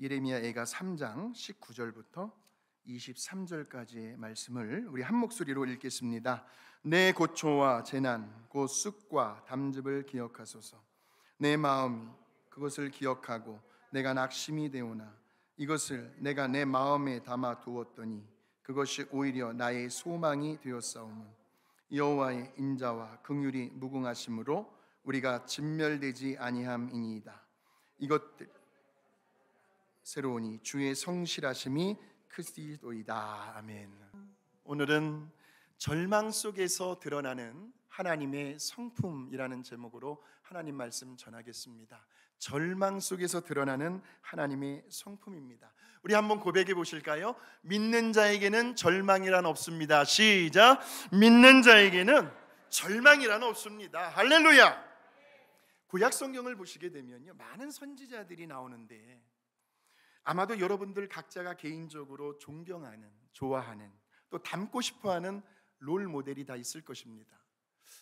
예레미야애가 3장 19절부터 23절까지의 말씀을 우리 한 목소리로 읽겠습니다. 내 고초와 재난 곧 쑥과 담즙을 기억하소서. 내 마음이 그것을 기억하고 내가 낙심이 되오나 이것을 내가 내 마음에 담아 두었더니 그것이 오히려 나의 소망이 되었사오며 여호와의 인자와 긍휼이 무궁하심으로 우리가 진멸되지 아니함이니이다. 이것들 새로우니 주의 성실하심이 크시도이다. 아멘. 오늘은 절망 속에서 드러나는 하나님의 성품이라는 제목으로 하나님 말씀 전하겠습니다. 절망 속에서 드러나는 하나님의 성품입니다. 우리 한번 고백해 보실까요? 믿는 자에게는 절망이란 없습니다. 시작. 믿는 자에게는 절망이란 없습니다. 할렐루야. 구약 성경을 보시게 되면요, 많은 선지자들이 나오는데 아마도 여러분들 각자가 개인적으로 존경하는, 좋아하는, 또 닮고 싶어하는 롤 모델이 다 있을 것입니다.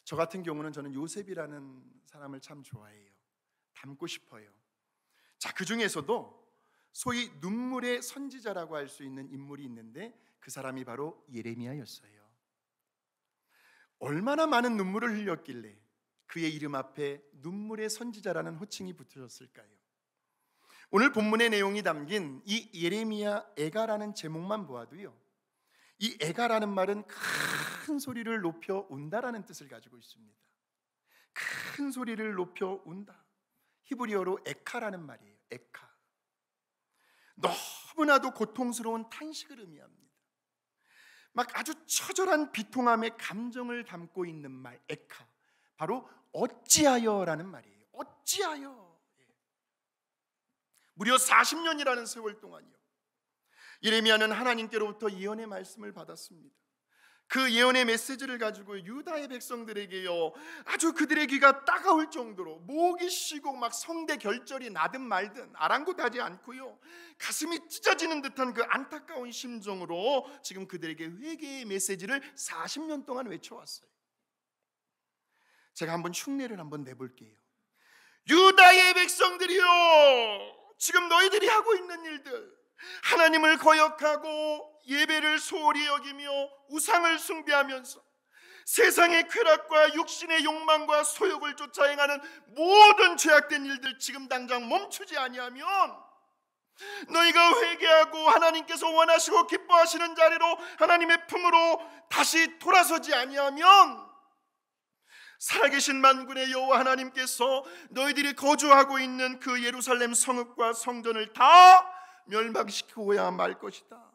저 같은 경우는 저는 요셉이라는 사람을 참 좋아해요. 닮고 싶어요. 자, 그 중에서도 소위 눈물의 선지자라고 할 수 있는 인물이 있는데 그 사람이 바로 예레미야였어요. 얼마나 많은 눈물을 흘렸길래 그의 이름 앞에 눈물의 선지자라는 호칭이 붙으셨을까요? 오늘 본문의 내용이 담긴 이 예레미야 애가라는 제목만 보아도요, 이 애가라는 말은 큰 소리를 높여 운다라는 뜻을 가지고 있습니다. 큰 소리를 높여 운다. 히브리어로 에카라는 말이에요. 에카. 너무나도 고통스러운 탄식을 의미합니다. 막 아주 처절한 비통함의 감정을 담고 있는 말, 에카. 바로 어찌하여라는 말이에요. 어찌하여. 무려 40년이라는 세월 동안이요, 예레미야는 하나님께로부터 예언의 말씀을 받았습니다. 그 예언의 메시지를 가지고 유다의 백성들에게요, 아주 그들의 귀가 따가울 정도로 목이 쉬고 막 성대 결절이 나든 말든 아랑곳하지 않고요, 가슴이 찢어지는 듯한 그 안타까운 심정으로 지금 그들에게 회개의 메시지를 40년 동안 외쳐왔어요. 제가 한번 흉내를 한번 내볼게요. 유다의 백성들이요, 지금 너희들이 하고 있는 일들, 하나님을 거역하고 예배를 소홀히 여기며 우상을 숭배하면서 세상의 쾌락과 육신의 욕망과 소욕을 쫓아 행하는 모든 죄악된 일들 지금 당장 멈추지 아니하면, 너희가 회개하고 하나님께서 원하시고 기뻐하시는 자리로 하나님의 품으로 다시 돌아서지 아니하면 살아계신 만군의 여호와 하나님께서 너희들이 거주하고 있는 그 예루살렘 성읍과 성전을 다 멸망시키고야 말 것이다.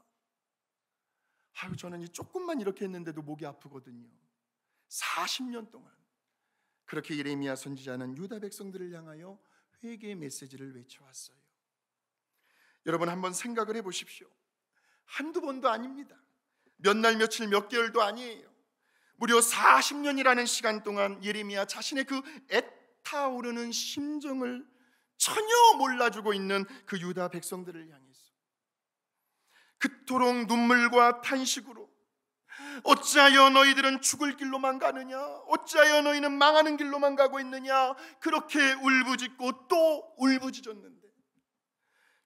아유, 저는 이 조금만 이렇게 했는데도 목이 아프거든요. 40년 동안 그렇게 예레미야 선지자는 유다 백성들을 향하여 회개의 메시지를 외쳐왔어요. 여러분 한번 생각을 해보십시오. 한두 번도 아닙니다. 몇 날 며칠 몇 개월도 아니에요. 무려 40년이라는 시간 동안 예레미야 자신의 그 애타오르는 심정을 전혀 몰라주고 있는 그 유다 백성들을 향해서 그토록 눈물과 탄식으로 어찌하여 너희들은 죽을 길로만 가느냐, 어찌하여 너희는 망하는 길로만 가고 있느냐, 그렇게 울부짖고 또 울부짖었는데,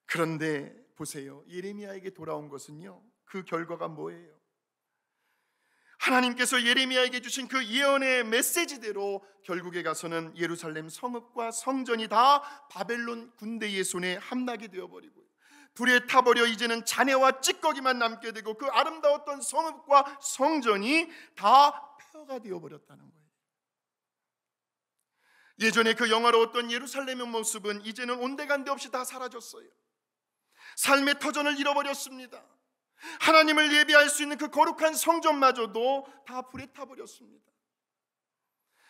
그런데 보세요, 예레미야에게 돌아온 것은요, 그 결과가 뭐예요? 하나님께서 예레미야에게 주신 그 예언의 메시지대로 결국에 가서는 예루살렘 성읍과 성전이 다 바벨론 군대의 손에 함락이 되어버리고요, 불에 타버려 이제는 잔해와 찌꺼기만 남게 되고 그 아름다웠던 성읍과 성전이 다 폐허가 되어버렸다는 거예요. 예전에 그 영화로웠던 예루살렘의 모습은 이제는 온데간데 없이 다 사라졌어요. 삶의 터전을 잃어버렸습니다. 하나님을 예배할 수 있는 그 거룩한 성전마저도 다 불에 타버렸습니다.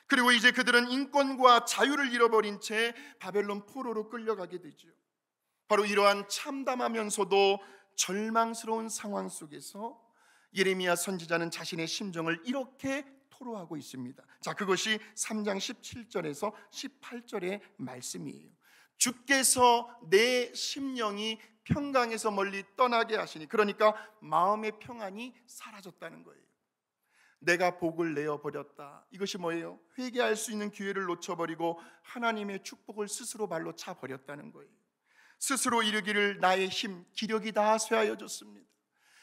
그리고 이제 그들은 인권과 자유를 잃어버린 채 바벨론 포로로 끌려가게 되죠. 바로 이러한 참담하면서도 절망스러운 상황 속에서 예레미야 선지자는 자신의 심정을 이렇게 토로하고 있습니다. 자, 그것이 3장 17절에서 18절의 말씀이에요. 주께서 내 심령이 평강에서 멀리 떠나게 하시니, 그러니까 마음의 평안이 사라졌다는 거예요. 내가 복을 내어버렸다. 이것이 뭐예요? 회개할 수 있는 기회를 놓쳐버리고 하나님의 축복을 스스로 발로 차버렸다는 거예요. 스스로 이르기를 나의 힘, 기력이 다 쇠하여졌습니다.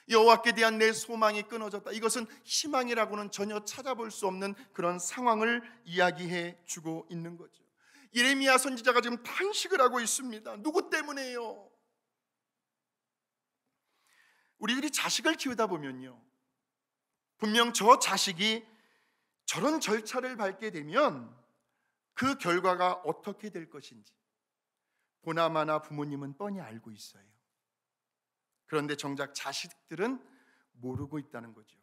여호와께 대한 내 소망이 끊어졌다. 이것은 희망이라고는 전혀 찾아볼 수 없는 그런 상황을 이야기해 주고 있는 거죠. 예레미야 선지자가 지금 탄식을 하고 있습니다. 누구 때문에요? 우리들이 자식을 키우다 보면요, 분명 저 자식이 저런 절차를 밟게 되면 그 결과가 어떻게 될 것인지 보나마나 부모님은 뻔히 알고 있어요. 그런데 정작 자식들은 모르고 있다는 거죠.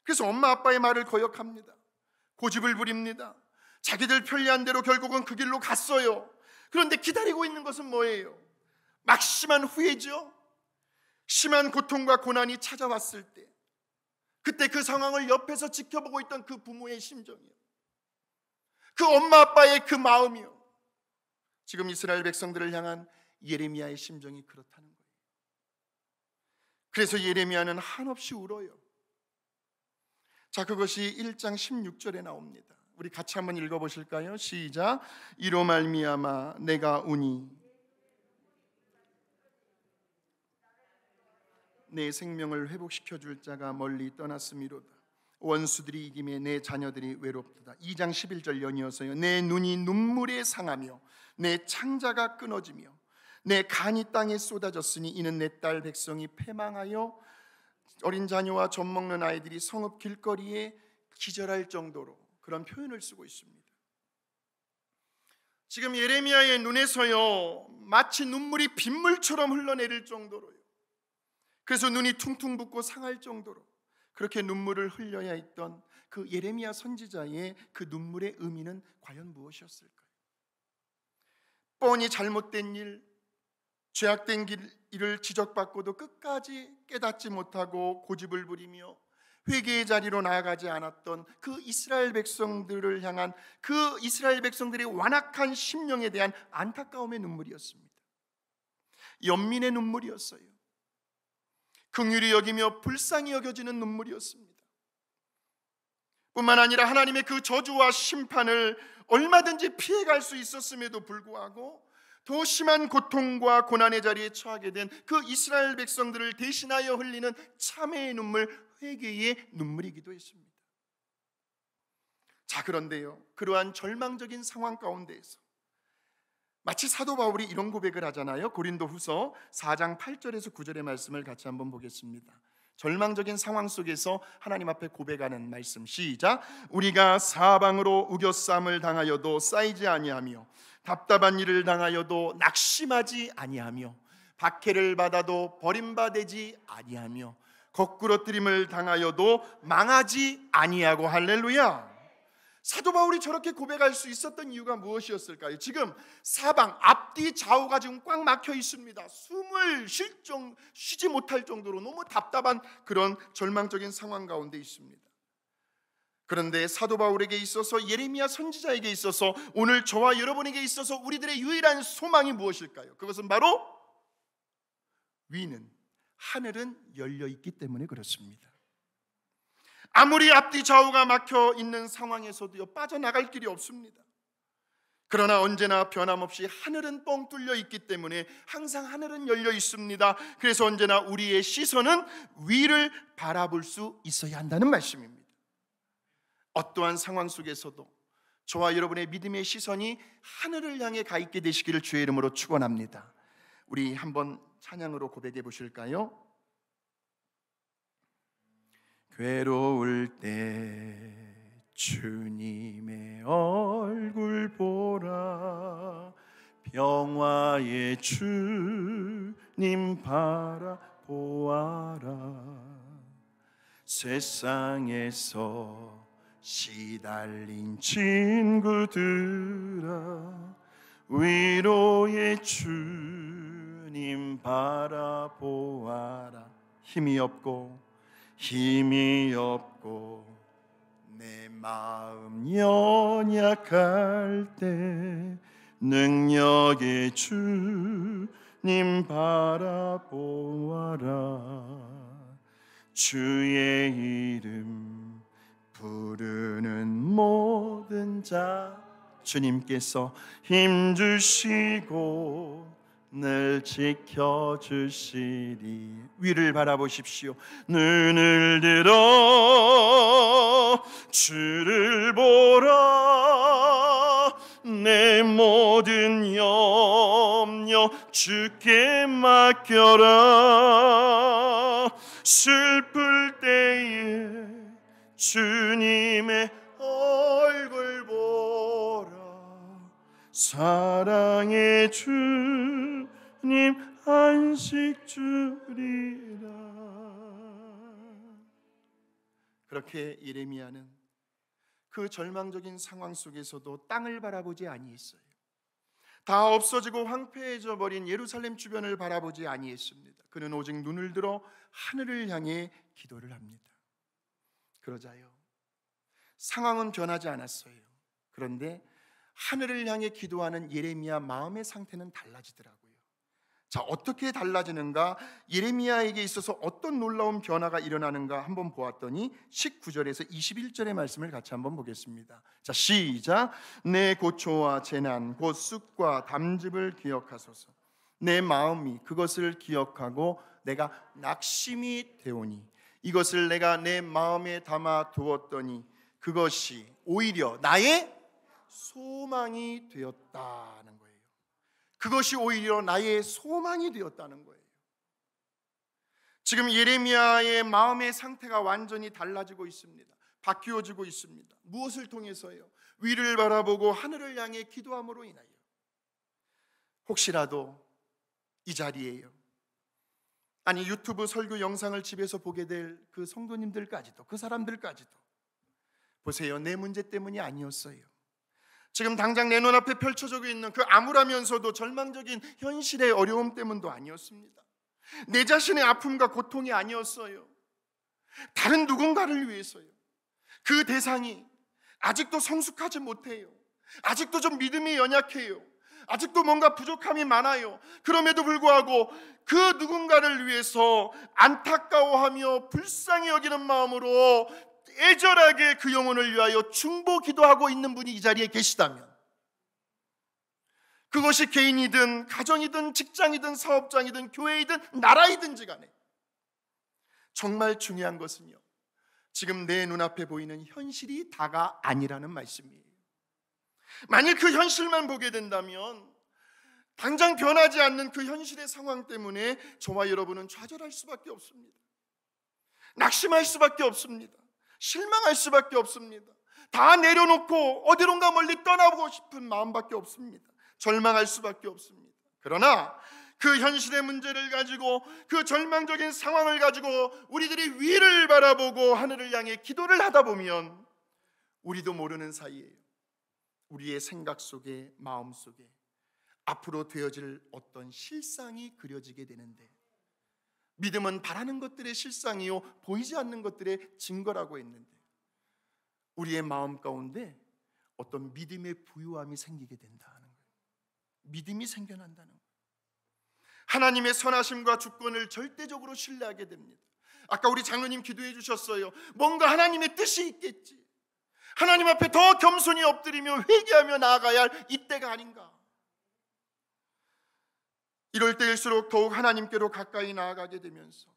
그래서 엄마 아빠의 말을 거역합니다. 고집을 부립니다. 자기들 편리한 대로 결국은 그 길로 갔어요. 그런데 기다리고 있는 것은 뭐예요? 막심한 후회죠. 심한 고통과 고난이 찾아왔을 때, 그때 그 상황을 옆에서 지켜보고 있던 그 부모의 심정이요, 그 엄마 아빠의 그 마음이요, 지금 이스라엘 백성들을 향한 예레미야의 심정이 그렇다는 거예요. 그래서 예레미야는 한없이 울어요. 자, 그것이 1장 16절에 나옵니다. 우리 같이 한번 읽어보실까요? 시작. 이로 말미암아 내가 우니 내 생명을 회복시켜 줄 자가 멀리 떠났음이로다. 원수들이 이김에 내 자녀들이 외롭도다. 2장 11절 연이어서요. 내 눈이 눈물에 상하며 내 창자가 끊어지며 내 간이 땅에 쏟아졌으니 이는 내 딸 백성이 패망하여 어린 자녀와 젖 먹는 아이들이 성읍 길거리에 기절할 정도로, 그런 표현을 쓰고 있습니다. 지금 예레미야의 눈에서요, 마치 눈물이 빗물처럼 흘러내릴 정도로요, 그래서 눈이 퉁퉁 붓고 상할 정도로 그렇게 눈물을 흘려야 했던 그 예레미야 선지자의 그 눈물의 의미는 과연 무엇이었을까요? 뻔히 잘못된 일, 죄악된 일을 지적받고도 끝까지 깨닫지 못하고 고집을 부리며 회개의 자리로 나아가지 않았던 그 이스라엘 백성들을 향한, 그 이스라엘 백성들의 완악한 심령에 대한 안타까움의 눈물이었습니다. 연민의 눈물이었어요. 긍휼히 여기며 불쌍히 여겨지는 눈물이었습니다. 뿐만 아니라 하나님의 그 저주와 심판을 얼마든지 피해갈 수 있었음에도 불구하고 더 심한 고통과 고난의 자리에 처하게 된 그 이스라엘 백성들을 대신하여 흘리는 참회의 눈물, 회개의 눈물이기도 했습니다. 자, 그런데요, 그러한 절망적인 상황 가운데에서 마치 사도 바울이 이런 고백을 하잖아요. 고린도후서 4장 8절에서 9절의 말씀을 같이 한번 보겠습니다. 절망적인 상황 속에서 하나님 앞에 고백하는 말씀, 시작. 우리가 사방으로 우겨쌈을 당하여도 쌓이지 아니하며 답답한 일을 당하여도 낙심하지 아니하며 박해를 받아도 버림받지 아니하며 거꾸러뜨림을 당하여도 망하지 아니하고, 할렐루야. 사도 바울이 저렇게 고백할 수 있었던 이유가 무엇이었을까요? 지금 사방 앞뒤 좌우가 지금 꽉 막혀 있습니다. 숨을 쉬지 못할 정도로 너무 답답한 그런 절망적인 상황 가운데 있습니다. 그런데 사도 바울에게 있어서, 예레미야 선지자에게 있어서, 오늘 저와 여러분에게 있어서 우리들의 유일한 소망이 무엇일까요? 그것은 바로 위는, 하늘은 열려 있기 때문에 그렇습니다. 아무리 앞뒤 좌우가 막혀 있는 상황에서도요, 빠져나갈 길이 없습니다. 그러나 언제나 변함없이 하늘은 뻥 뚫려 있기 때문에 항상 하늘은 열려 있습니다. 그래서 언제나 우리의 시선은 위를 바라볼 수 있어야 한다는 말씀입니다. 어떠한 상황 속에서도 저와 여러분의 믿음의 시선이 하늘을 향해 가 있게 되시기를 주의 이름으로 축원합니다. 우리 한번 찬양으로 고백해 보실까요? 괴로울 때 주님의 얼굴 보라, 평화의 주님 바라보아라. 세상에서 시달린 친구들아, 위로의 주님 바라보아라. 힘이 없고 내 마음 연약할 때 능력의 주님 바라보아라. 주의 이름 부르는 모든 자, 주님께서 힘주시고 늘 지켜주시리. 위를 바라보십시오. 눈을 들어 주를 보라. 내 모든 염려 주께 맡겨라. 슬플 때에 주님의 얼굴 보라. 사랑의 주님 안식 주리라. 그렇게 예레미야는 그 절망적인 상황 속에서도 땅을 바라보지 아니했어요. 다 없어지고 황폐해져 버린 예루살렘 주변을 바라보지 아니했습니다. 그는 오직 눈을 들어 하늘을 향해 기도를 합니다. 그러자요, 상황은 변하지 않았어요. 그런데 하늘을 향해 기도하는 예레미야 마음의 상태는 달라지더라고요. 자, 어떻게 달라지는가? 예레미야에게 있어서 어떤 놀라운 변화가 일어나는가 한번 보았더니 19절에서 21절의 말씀을 같이 한번 보겠습니다. 자, 시작. 내 고초와 재난 곧 쑥과 담즙을 기억하소서. 내 마음이 그것을 기억하고 내가 낙심이 되오니 이것을 내가 내 마음에 담아 두었더니 그것이 오히려 나의 소망이 되었다는 거예요. 그것이 오히려 나의 소망이 되었다는 거예요. 지금 예레미야의 마음의 상태가 완전히 달라지고 있습니다. 바뀌어지고 있습니다. 무엇을 통해서요? 위를 바라보고 하늘을 향해 기도함으로 인하여. 혹시라도 이 자리에요, 아니 유튜브 설교 영상을 집에서 보게 될 그 성도님들까지도, 그 사람들까지도 보세요, 내 문제 때문이 아니었어요. 지금 당장 내 눈앞에 펼쳐지고 있는 그 암울하면서도 절망적인 현실의 어려움 때문도 아니었습니다. 내 자신의 아픔과 고통이 아니었어요. 다른 누군가를 위해서요. 그 대상이 아직도 성숙하지 못해요. 아직도 좀 믿음이 연약해요. 아직도 뭔가 부족함이 많아요. 그럼에도 불구하고 그 누군가를 위해서 안타까워하며 불쌍히 여기는 마음으로 애절하게 그 영혼을 위하여 중보 기도하고 있는 분이 이 자리에 계시다면, 그것이 개인이든 가정이든 직장이든 사업장이든 교회이든 나라이든지 간에 정말 중요한 것은요, 지금 내 눈앞에 보이는 현실이 다가 아니라는 말씀이에요. 만일 그 현실만 보게 된다면 당장 변하지 않는 그 현실의 상황 때문에 저와 여러분은 좌절할 수밖에 없습니다. 낙심할 수밖에 없습니다. 실망할 수밖에 없습니다. 다 내려놓고 어디론가 멀리 떠나보고 싶은 마음밖에 없습니다. 절망할 수밖에 없습니다. 그러나 그 현실의 문제를 가지고, 그 절망적인 상황을 가지고 우리들이 위를 바라보고 하늘을 향해 기도를 하다 보면 우리도 모르는 사이에 우리의 생각 속에, 마음 속에 앞으로 되어질 어떤 실상이 그려지게 되는데, 믿음은 바라는 것들의 실상이요 보이지 않는 것들의 증거라고 했는데, 우리의 마음 가운데 어떤 믿음의 부유함이 생기게 된다는 거예요. 믿음이 생겨난다는 거예요. 하나님의 선하심과 주권을 절대적으로 신뢰하게 됩니다. 아까 우리 장로님 기도해 주셨어요. 뭔가 하나님의 뜻이 있겠지. 하나님 앞에 더 겸손히 엎드리며 회개하며 나아가야 할 이때가 아닌가. 이럴 때일수록 더욱 하나님께로 가까이 나아가게 되면서,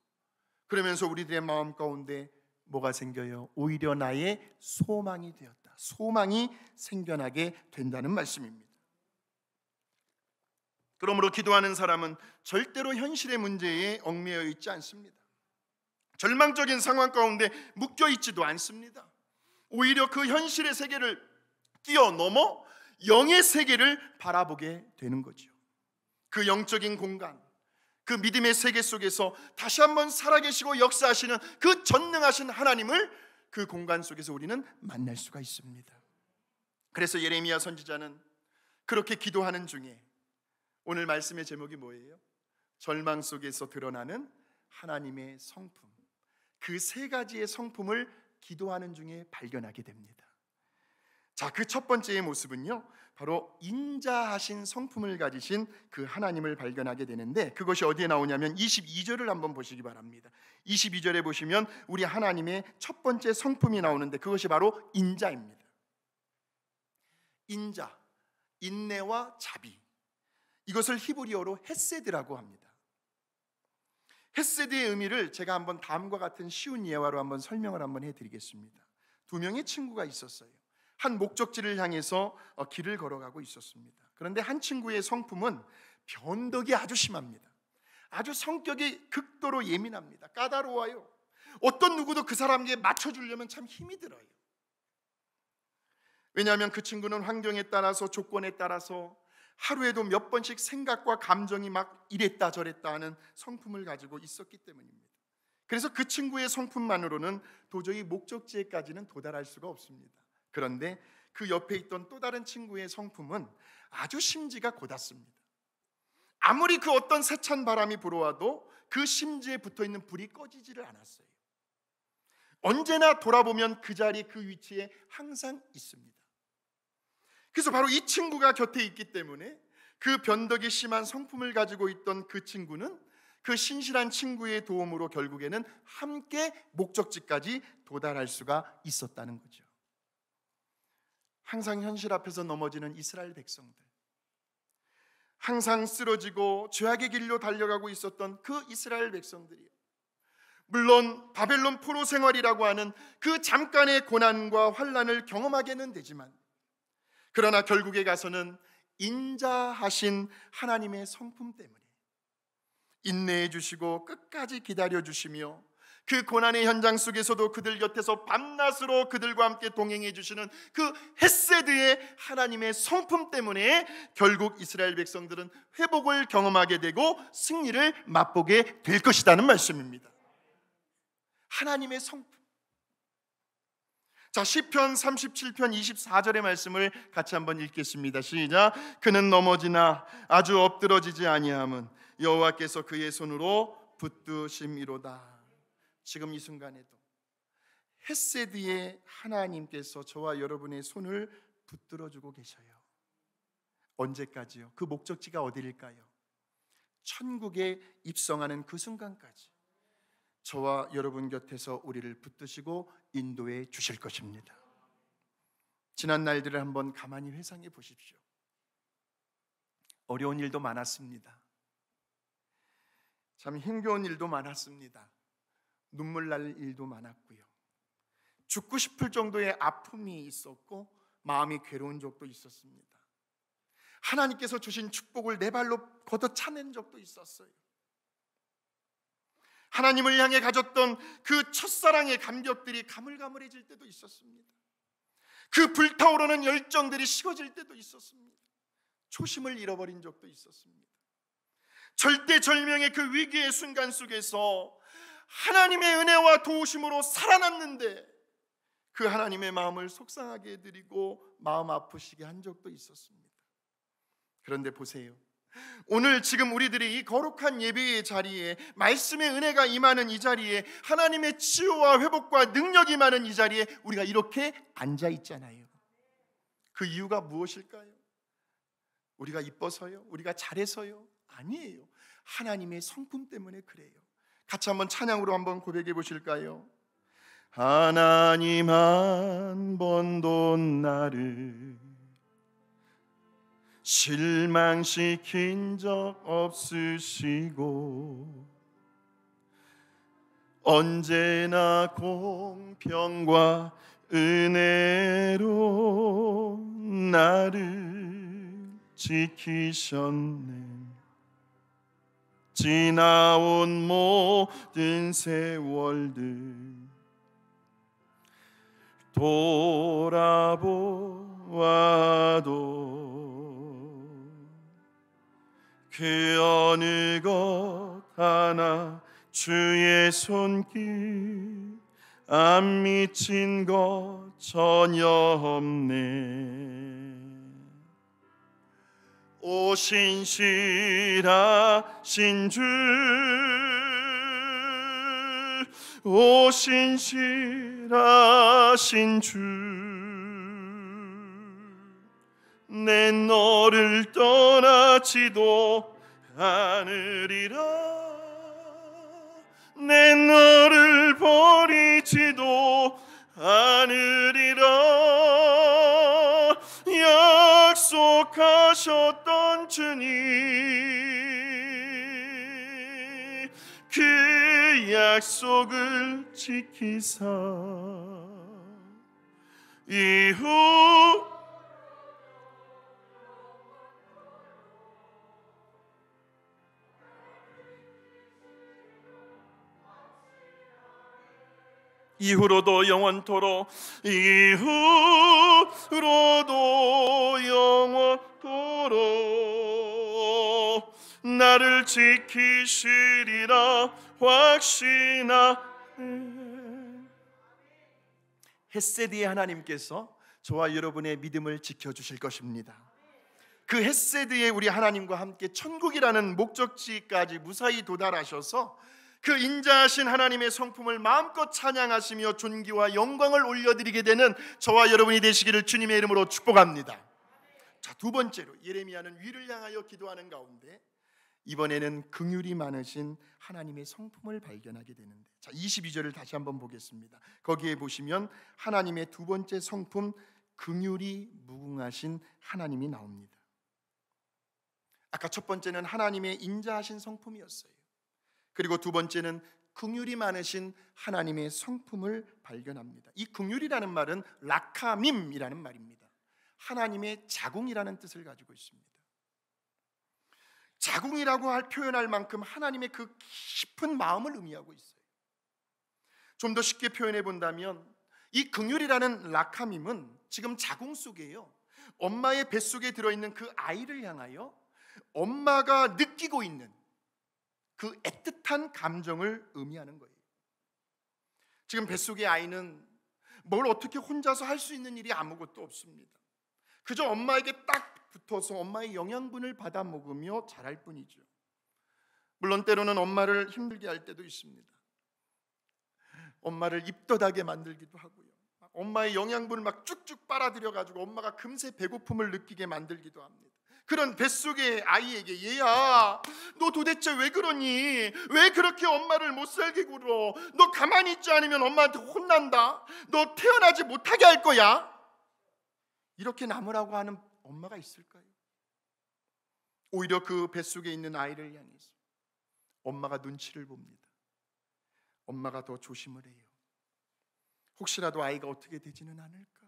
그러면서 우리들의 마음 가운데 뭐가 생겨요? 오히려 나의 소망이 되었다. 소망이 생겨나게 된다는 말씀입니다. 그러므로 기도하는 사람은 절대로 현실의 문제에 얽매여 있지 않습니다. 절망적인 상황 가운데 묶여 있지도 않습니다. 오히려 그 현실의 세계를 뛰어넘어 영의 세계를 바라보게 되는 거죠. 그 영적인 공간, 그 믿음의 세계 속에서 다시 한번 살아계시고 역사하시는 그 전능하신 하나님을 그 공간 속에서 우리는 만날 수가 있습니다. 그래서 예레미야 선지자는 그렇게 기도하는 중에, 오늘 말씀의 제목이 뭐예요? 절망 속에서 드러나는 하나님의 성품, 그 세 가지의 성품을 기도하는 중에 발견하게 됩니다. 자, 그 첫 번째의 모습은요, 바로 인자하신 성품을 가지신 그 하나님을 발견하게 되는데, 그것이 어디에 나오냐면 22절을 한번 보시기 바랍니다. 22절에 보시면 우리 하나님의 첫 번째 성품이 나오는데, 그것이 바로 인자입니다. 인자, 인내와 자비. 이것을 히브리어로 헤세드라고 합니다. 헤세드의 의미를 제가 한번 다음과 같은 쉬운 예화로 한번 설명을 한번 해드리겠습니다. 두 명의 친구가 있었어요. 한 목적지를 향해서 길을 걸어가고 있었습니다. 그런데 한 친구의 성품은 변덕이 아주 심합니다. 아주 성격이 극도로 예민합니다. 까다로워요. 어떤 누구도 그 사람에게 맞춰주려면 참 힘이 들어요. 왜냐하면 그 친구는 환경에 따라서, 조건에 따라서 하루에도 몇 번씩 생각과 감정이 막 이랬다 저랬다 하는 성품을 가지고 있었기 때문입니다. 그래서 그 친구의 성품만으로는 도저히 목적지에까지는 도달할 수가 없습니다. 그런데 그 옆에 있던 또 다른 친구의 성품은 아주 심지가 곧았습니다. 아무리 그 어떤 세찬 바람이 불어와도 그 심지에 붙어있는 불이 꺼지지를 않았어요. 언제나 돌아보면 그 자리, 그 위치에 항상 있습니다. 그래서 바로 이 친구가 곁에 있기 때문에 그 변덕이 심한 성품을 가지고 있던 그 친구는 그 신실한 친구의 도움으로 결국에는 함께 목적지까지 도달할 수가 있었다는 거죠. 항상 현실 앞에서 넘어지는 이스라엘 백성들, 항상 쓰러지고 죄악의 길로 달려가고 있었던 그 이스라엘 백성들이요, 물론 바벨론 포로 생활이라고 하는 그 잠깐의 고난과 환난을 경험하게는 되지만, 그러나 결국에 가서는 인자하신 하나님의 성품 때문에 인내해 주시고 끝까지 기다려 주시며, 그 고난의 현장 속에서도 그들 곁에서 밤낮으로 그들과 함께 동행해 주시는 그 헤세드의 하나님의 성품 때문에 결국 이스라엘 백성들은 회복을 경험하게 되고 승리를 맛보게 될 것이라는 말씀입니다. 하나님의 성품. 자, 시편 37편 24절의 말씀을 같이 한번 읽겠습니다. 시작. 그는 넘어지나 아주 엎드러지지 아니함은 여호와께서 그의 손으로 붙드심이로다. 지금 이 순간에도 헤세드의 하나님께서 저와 여러분의 손을 붙들어주고 계셔요. 언제까지요? 그 목적지가 어디일까요? 천국에 입성하는 그 순간까지 저와 여러분 곁에서 우리를 붙드시고 인도해 주실 것입니다. 지난 날들을 한번 가만히 회상해 보십시오. 어려운 일도 많았습니다. 참 힘겨운 일도 많았습니다. 눈물 날 일도 많았고요. 죽고 싶을 정도의 아픔이 있었고 마음이 괴로운 적도 있었습니다. 하나님께서 주신 축복을 내 발로 걷어차낸 적도 있었어요. 하나님을 향해 가졌던 그 첫사랑의 감격들이 가물가물해질 때도 있었습니다. 그 불타오르는 열정들이 식어질 때도 있었습니다. 초심을 잃어버린 적도 있었습니다. 절대절명의 그 위기의 순간 속에서 하나님의 은혜와 도우심으로 살아났는데 그 하나님의 마음을 속상하게 해드리고 마음 아프시게 한 적도 있었습니다. 그런데 보세요, 오늘 지금 우리들이 이 거룩한 예배의 자리에, 말씀의 은혜가 임하는 이 자리에, 하나님의 치유와 회복과 능력이 임하는 이 자리에 우리가 이렇게 앉아 있잖아요. 그 이유가 무엇일까요? 우리가 이뻐서요? 우리가 잘해서요? 아니에요. 하나님의 성품 때문에 그래요. 같이 한번 찬양으로 한번 고백해 보실까요? 하나님 한 번도 나를 실망시킨 적 없으시고 언제나 공평과 은혜로 나를 지키셨네. 지나온 모든 세월들 돌아보아도 그 어느 것 하나 주의 손길 안 미친 것 전혀 없네. 오 신실하신 주, 오 신실하신 주, 내 너를 떠나지도 않으리라. 내 너를 버리지도 않으리라. 약속 약속하셨던 주님, 그 약속을 지키사 이후로도 영원토록, 이후로도 영원토록 나를 지키시리라 확신하네. 헷세드의 하나님께서 저와 여러분의 믿음을 지켜주실 것입니다. 그 헷세드의 우리 하나님과 함께 천국이라는 목적지까지 무사히 도달하셔서 그 인자하신 하나님의 성품을 마음껏 찬양하시며 존귀와 영광을 올려드리게 되는 저와 여러분이 되시기를 주님의 이름으로 축복합니다. 자, 두 번째로 예레미야는 위를 향하여 기도하는 가운데 이번에는 긍휼이 많으신 하나님의 성품을 발견하게 되는데, 자, 22절을 다시 한번 보겠습니다. 거기에 보시면 하나님의 두 번째 성품, 긍휼이 무궁하신 하나님이 나옵니다. 아까 첫 번째는 하나님의 인자하신 성품이었어요. 그리고 두 번째는 긍휼이 많으신 하나님의 성품을 발견합니다. 이 긍휼이라는 말은 라카밈이라는 말입니다. 하나님의 자궁이라는 뜻을 가지고 있습니다. 자궁이라고 표현할 만큼 하나님의 그 깊은 마음을 의미하고 있어요. 좀 더 쉽게 표현해 본다면 이 긍휼이라는 라카밈은 지금 자궁 속에요, 엄마의 뱃속에 들어있는 그 아이를 향하여 엄마가 느끼고 있는 그 애틋한 감정을 의미하는 거예요. 지금 뱃속의 아이는 뭘 어떻게 혼자서 할 수 있는 일이 아무것도 없습니다. 그저 엄마에게 딱 붙어서 엄마의 영양분을 받아 먹으며 자랄 뿐이죠. 물론 때로는 엄마를 힘들게 할 때도 있습니다. 엄마를 입덧하게 만들기도 하고요, 엄마의 영양분을 막 쭉쭉 빨아들여 가지고 엄마가 금세 배고픔을 느끼게 만들기도 합니다. 그런 뱃속의 아이에게, 얘야, 너 도대체 왜 그러니? 왜 그렇게 엄마를 못 살게 굴어? 너 가만히 있지 않으면 엄마한테 혼난다. 너 태어나지 못하게 할 거야. 이렇게 남으라고 하는 엄마가 있을까요? 오히려 그 뱃속에 있는 아이를 향해서 엄마가 눈치를 봅니다. 엄마가 더 조심을 해요. 혹시라도 아이가 어떻게 되지는 않을까?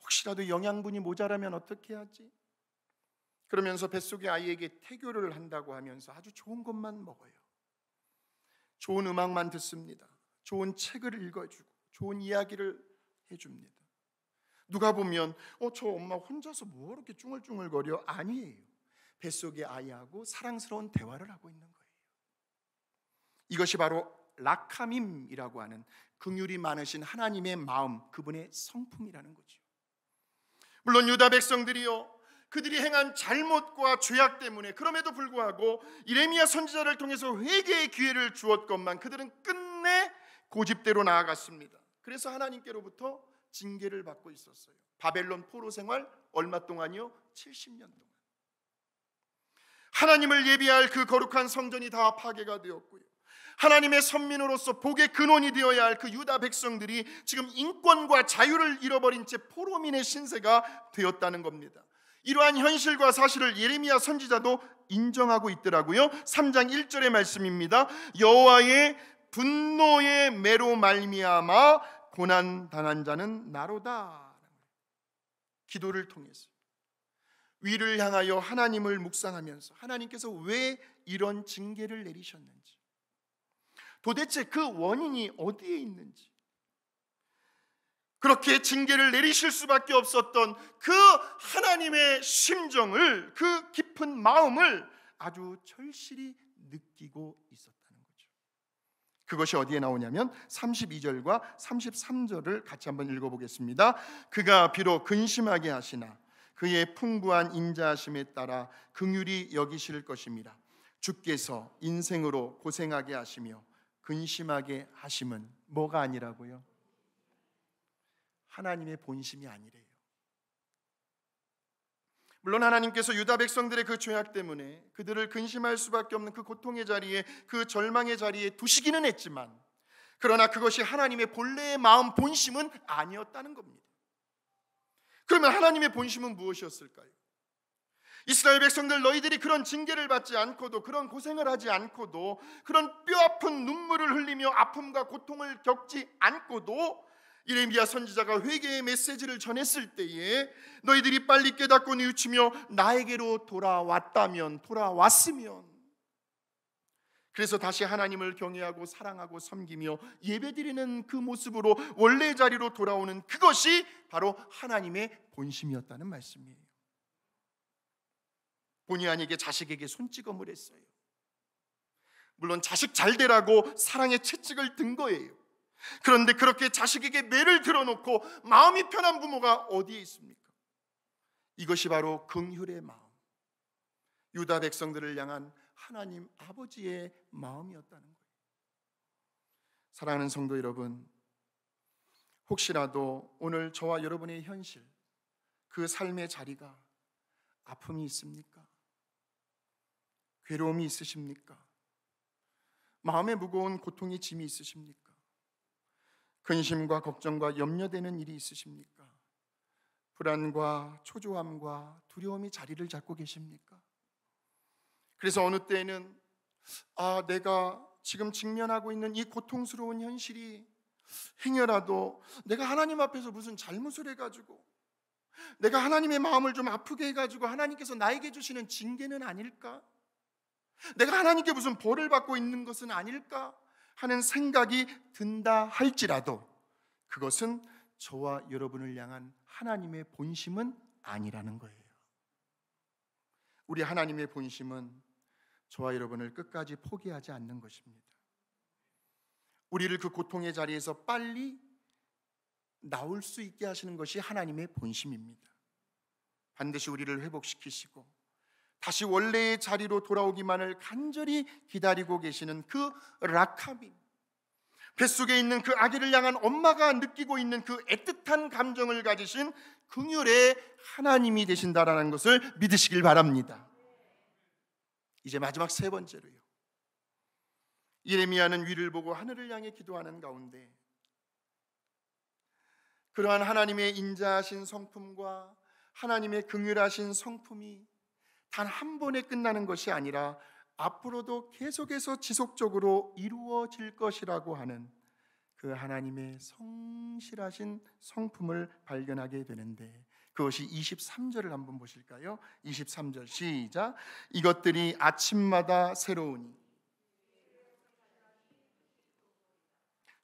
혹시라도 영양분이 모자라면 어떻게 하지? 그러면서 뱃속의 아이에게 태교를 한다고 하면서 아주 좋은 것만 먹어요. 좋은 음악만 듣습니다. 좋은 책을 읽어주고 좋은 이야기를 해줍니다. 누가 보면 저 엄마 혼자서 뭐 이렇게 쭝얼쭝얼거려? 아니에요. 뱃속의 아이하고 사랑스러운 대화를 하고 있는 거예요. 이것이 바로 라카밈이라고 하는 긍휼이 많으신 하나님의 마음, 그분의 성품이라는 거죠. 물론 유다 백성들이요, 그들이 행한 잘못과 죄악 때문에 그럼에도 불구하고 예레미야 선지자를 통해서 회개의 기회를 주었건만 그들은 끝내 고집대로 나아갔습니다. 그래서 하나님께로부터 징계를 받고 있었어요. 바벨론 포로 생활 얼마 동안이요? 70년 동안. 하나님을 예비할 그 거룩한 성전이 다 파괴가 되었고요, 하나님의 선민으로서 복의 근원이 되어야 할 그 유다 백성들이 지금 인권과 자유를 잃어버린 채 포로민의 신세가 되었다는 겁니다. 이러한 현실과 사실을 예레미야 선지자도 인정하고 있더라고요. 3장 1절의 말씀입니다. 여호와의 분노의 매로 말미암아 고난 당한 자는 나로다. 기도를 통해서 위를 향하여 하나님을 묵상하면서 하나님께서 왜 이런 징계를 내리셨는지, 도대체 그 원인이 어디에 있는지, 그렇게 징계를 내리실 수밖에 없었던 그 하나님의 심정을, 그 깊은 마음을 아주 절실히 느끼고 있었다는 거죠. 그것이 어디에 나오냐면 32절과 33절을 같이 한번 읽어보겠습니다. 그가 비록 근심하게 하시나 그의 풍부한 인자하심에 따라 긍휼히 여기실 것입니다. 주께서 인생으로 고생하게 하시며 근심하게 하심은 뭐가 아니라고요? 하나님의 본심이 아니래요. 물론 하나님께서 유다 백성들의 그 죄악 때문에 그들을 근심할 수밖에 없는 그 고통의 자리에, 그 절망의 자리에 두시기는 했지만, 그러나 그것이 하나님의 본래의 마음, 본심은 아니었다는 겁니다. 그러면 하나님의 본심은 무엇이었을까요? 이스라엘 백성들, 너희들이 그런 징계를 받지 않고도, 그런 고생을 하지 않고도, 그런 뼈아픈 눈물을 흘리며 아픔과 고통을 겪지 않고도 예레미야 선지자가 회개의 메시지를 전했을 때에 너희들이 빨리 깨닫고 뉘우치며 나에게로 돌아왔으면, 그래서 다시 하나님을 경외하고 사랑하고 섬기며 예배드리는 그 모습으로 원래 자리로 돌아오는 그것이 바로 하나님의 본심이었다는 말씀이에요. 본의 아니게 자식에게 손찌검을 했어요. 물론 자식 잘 되라고 사랑의 채찍을 든 거예요. 그런데 그렇게 자식에게 매를 들어놓고 마음이 편한 부모가 어디에 있습니까? 이것이 바로 긍휼의 마음, 유다 백성들을 향한 하나님 아버지의 마음이었다는 거예요. 사랑하는 성도 여러분, 혹시라도 오늘 저와 여러분의 현실, 그 삶의 자리가 아픔이 있습니까? 괴로움이 있으십니까? 마음에 무거운 고통이 짐이 있으십니까? 근심과 걱정과 염려되는 일이 있으십니까? 불안과 초조함과 두려움이 자리를 잡고 계십니까? 그래서 어느 때에는 내가 지금 직면하고 있는 이 고통스러운 현실이 행여라도 내가 하나님 앞에서 무슨 잘못을 해가지고, 내가 하나님의 마음을 좀 아프게 해가지고 하나님께서 나에게 주시는 징계는 아닐까? 내가 하나님께 무슨 벌을 받고 있는 것은 아닐까 하는 생각이 든다 할지라도 그것은 저와 여러분을 향한 하나님의 본심은 아니라는 거예요. 우리 하나님의 본심은 저와 여러분을 끝까지 포기하지 않는 것입니다. 우리를 그 고통의 자리에서 빨리 나올 수 있게 하시는 것이 하나님의 본심입니다. 반드시 우리를 회복시키시고 다시 원래의 자리로 돌아오기만을 간절히 기다리고 계시는 그 라카빔, 뱃속에 있는 그 아기를 향한 엄마가 느끼고 있는 그 애틋한 감정을 가지신 긍휼의 하나님이 되신다라는 것을 믿으시길 바랍니다. 이제 마지막 세 번째로요, 예레미야는 위를 보고 하늘을 향해 기도하는 가운데 그러한 하나님의 인자하신 성품과 하나님의 긍휼하신 성품이 단 한 번에 끝나는 것이 아니라 앞으로도 계속해서 지속적으로 이루어질 것이라고 하는 그 하나님의 성실하신 성품을 발견하게 되는데, 그것이 23절을 한번 보실까요? 23절 시작. 이것들이 아침마다 새로우니,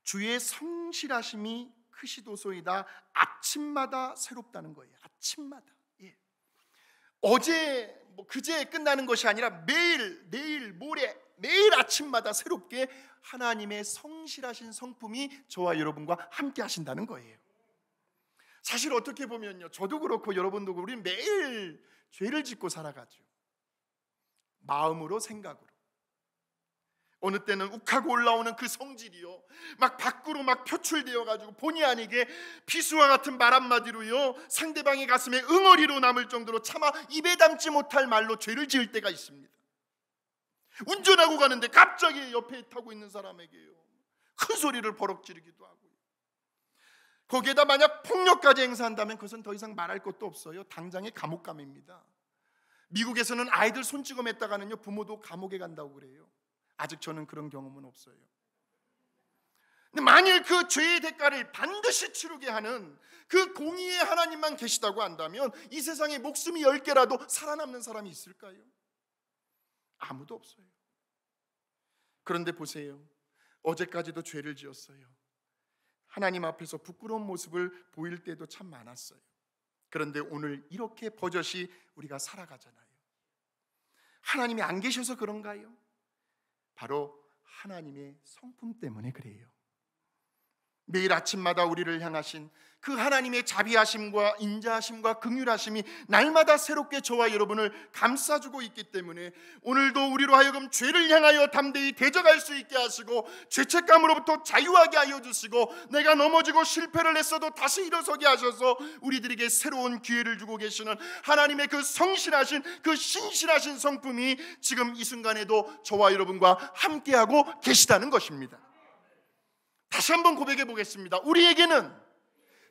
주의 성실하심이 크시도소이다. 아침마다 새롭다는 거예요. 아침마다. 어제 그제 끝나는 것이 아니라 매일, 내일, 모레, 매일 아침마다 새롭게 하나님의 성실하신 성품이 저와 여러분과 함께 하신다는 거예요. 사실 어떻게 보면요, 저도 그렇고 여러분도 그렇고 우리는 매일 죄를 짓고 살아가죠. 마음으로, 생각으로. 어느 때는 욱하고 올라오는 그 성질이요, 막 밖으로 막 표출되어 가지고 본의 아니게 비수와 같은 말 한마디로요 상대방의 가슴에 응어리로 남을 정도로 차마 입에 담지 못할 말로 죄를 지을 때가 있습니다. 운전하고 가는데 갑자기 옆에 타고 있는 사람에게요 큰 소리를 버럭 지르기도 하고요. 거기에다 만약 폭력까지 행사한다면 그것은 더 이상 말할 것도 없어요. 당장의 감옥감입니다. 미국에서는 아이들 손찌검했다가는요 부모도 감옥에 간다고 그래요. 아직 저는 그런 경험은 없어요. 근데 만일 그 죄의 대가를 반드시 치르게 하는 그 공의의 하나님만 계시다고 한다면 이 세상에 목숨이 10개라도 살아남는 사람이 있을까요? 아무도 없어요. 그런데 보세요, 어제까지도 죄를 지었어요. 하나님 앞에서 부끄러운 모습을 보일 때도 참 많았어요. 그런데 오늘 이렇게 버젓이 우리가 살아가잖아요. 하나님이 안 계셔서 그런가요? 바로 하나님의 성품 때문에 그래요. 매일 아침마다 우리를 향하신 그 하나님의 자비하심과 인자하심과 긍휼하심이 날마다 새롭게 저와 여러분을 감싸주고 있기 때문에 오늘도 우리로 하여금 죄를 향하여 담대히 대적할 수 있게 하시고 죄책감으로부터 자유하게 하여 주시고 내가 넘어지고 실패를 했어도 다시 일어서게 하셔서 우리들에게 새로운 기회를 주고 계시는 하나님의 그 성실하신 그 신실하신 성품이 지금 이 순간에도 저와 여러분과 함께하고 계시다는 것입니다. 다시 한번 고백해 보겠습니다. 우리에게는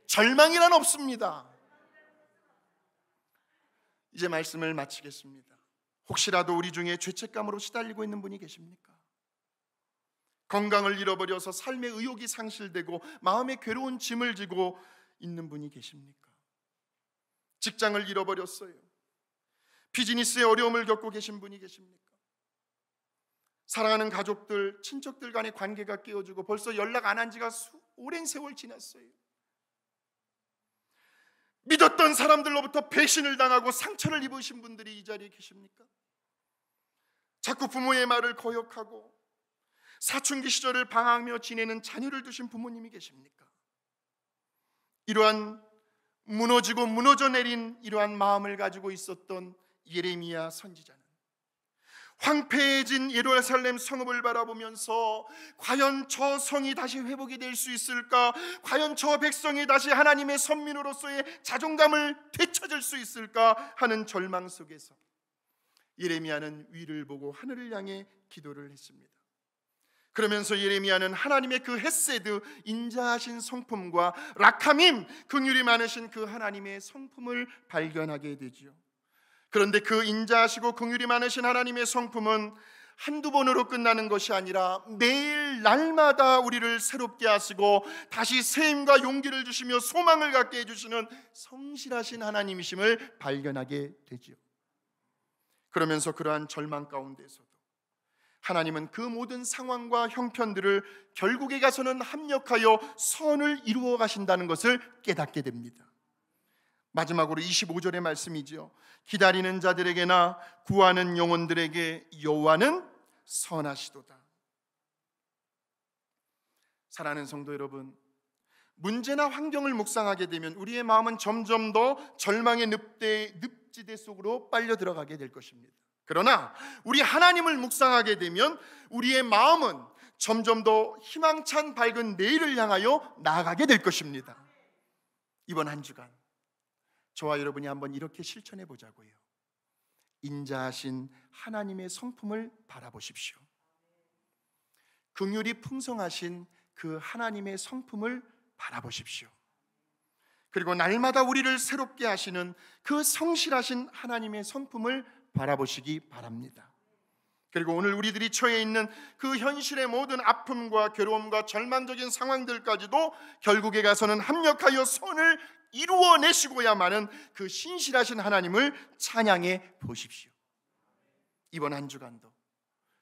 절망이란 없습니다. 이제 말씀을 마치겠습니다. 혹시라도 우리 중에 죄책감으로 시달리고 있는 분이 계십니까? 건강을 잃어버려서 삶의 의욕이 상실되고 마음에 괴로운 짐을 지고 있는 분이 계십니까? 직장을 잃어버렸어요. 비즈니스에 어려움을 겪고 계신 분이 계십니까? 사랑하는 가족들, 친척들 간의 관계가 깨어지고 벌써 연락 안 한 지가 오랜 세월 지났어요. 믿었던 사람들로부터 배신을 당하고 상처를 입으신 분들이 이 자리에 계십니까? 자꾸 부모의 말을 거역하고 사춘기 시절을 방황하며 지내는 자녀를 두신 부모님이 계십니까? 이러한 무너지고 무너져 내린 이러한 마음을 가지고 있었던 예레미야 선지자는 황폐해진 예루살렘 성읍을 바라보면서 과연 저 성이 다시 회복이 될 수 있을까? 과연 저 백성이 다시 하나님의 선민으로서의 자존감을 되찾을 수 있을까? 하는 절망 속에서 예레미야는 위를 보고 하늘을 향해 기도를 했습니다. 그러면서 예레미야는 하나님의 그 헤세드, 인자하신 성품과 라카밈, 긍휼이 많으신 그 하나님의 성품을 발견하게 되지요. 그런데 그 인자하시고 긍휼이 많으신 하나님의 성품은 한두 번으로 끝나는 것이 아니라 매일 날마다 우리를 새롭게 하시고 다시 새 힘과 용기를 주시며 소망을 갖게 해주시는 성실하신 하나님이심을 발견하게 되지요. 그러면서 그러한 절망 가운데서도 하나님은 그 모든 상황과 형편들을 결국에 가서는 합력하여 선을 이루어 가신다는 것을 깨닫게 됩니다. 마지막으로 25절의 말씀이지요. 기다리는 자들에게나 구하는 영혼들에게 여호와는 선하시도다. 사랑하는 성도 여러분, 문제나 환경을 묵상하게 되면 우리의 마음은 점점 더 절망의 늪지대 속으로 빨려 들어가게 될 것입니다. 그러나 우리 하나님을 묵상하게 되면 우리의 마음은 점점 더 희망찬 밝은 내일을 향하여 나아가게 될 것입니다. 이번 한 주간 저와 여러분이 한번 이렇게 실천해 보자고요. 인자하신 하나님의 성품을 바라보십시오. 긍휼이 풍성하신 그 하나님의 성품을 바라보십시오. 그리고 날마다 우리를 새롭게 하시는 그 성실하신 하나님의 성품을 바라보시기 바랍니다. 그리고 오늘 우리들이 처해 있는 그 현실의 모든 아픔과 괴로움과 절망적인 상황들까지도 결국에 가서는 합력하여 선을 이루어내시고야만은 그 신실하신 하나님을 찬양해 보십시오. 이번 한 주간도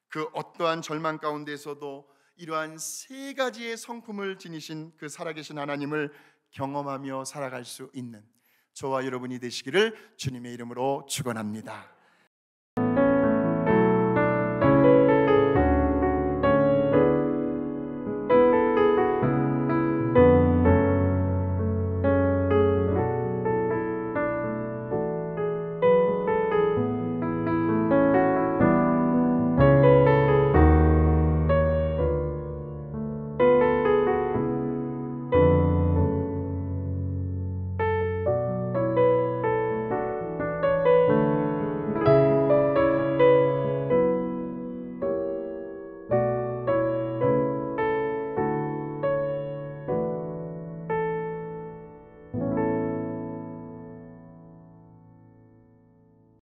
그 어떠한 절망 가운데서도 이러한 세 가지의 성품을 지니신 그 살아계신 하나님을 경험하며 살아갈 수 있는 저와 여러분이 되시기를 주님의 이름으로 축원합니다.